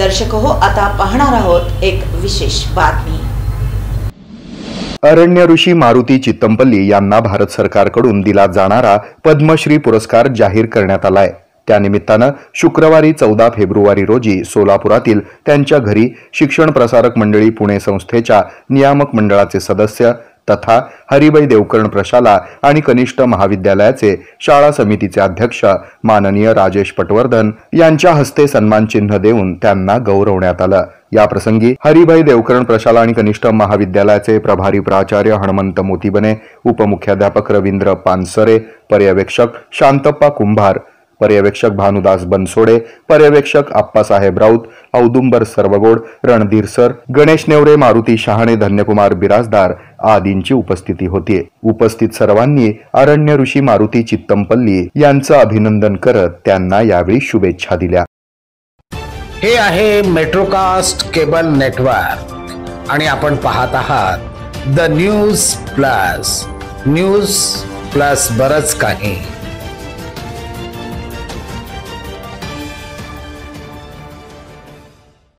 दर्शक हो, आता पाहणार आहोत एक विशेष बातमी। अरण्य ऋषी मारुती चित्तमपल्ली यांना भारत सरकारकडून दिला जाणारा पद्मश्री पुरस्कार जाहीर करण्यात आलाय। त्यानिमित्तानं शुक्रवारी 14 फेब्रुवारी रोजी सोलापुरातील त्यांच्या घरी शिक्षण प्रसारक मंडळी पुणे संस्थेच्या नियामक मंडळाचे सदस्य तथा हरिभाई देवकर्ण प्रशाला आणि कनिष्ठ महाविद्यालयाचे शाळा समितीचे अध्यक्ष माननीय राजेश पटवर्धन यांच्या हस्ते सन्मान चिन्ह देऊन त्यांना गौरवण्यात आलं। या प्रसंगी हरिभाई देवकर्ण प्रशाला आणि कनिष्ठ महाविद्यालयाचे प्रभारी प्राचार्य हनुमंत मोतीबने, उपमुख्याध्यापक रवींद्र पानसरे, पर्यवेक्षक शांतप्पा कुंभार, पर्यवेक्षक भानुदास बनसोडे, पर्यवेक्षक आप्पासाहेब राऊत, औदुंबर सर्वगोड, रणधीर सर, गणेश नेवरे, मारुती शहाणे, धन्यकुमार बिराजदार आदींची उपस्थिती होती। उपस्थित सर्वांनी अरण्य ऋषी मारुती चित्तमपल्ली यांचं अभिनंदन करत त्यांना यावेळी शुभेच्छा दिल्या। हे आहे मेट्रोकास्ट केबल नेटवर्क आणि आपण पाहत आहात द न्यूज प्लस बरच काही।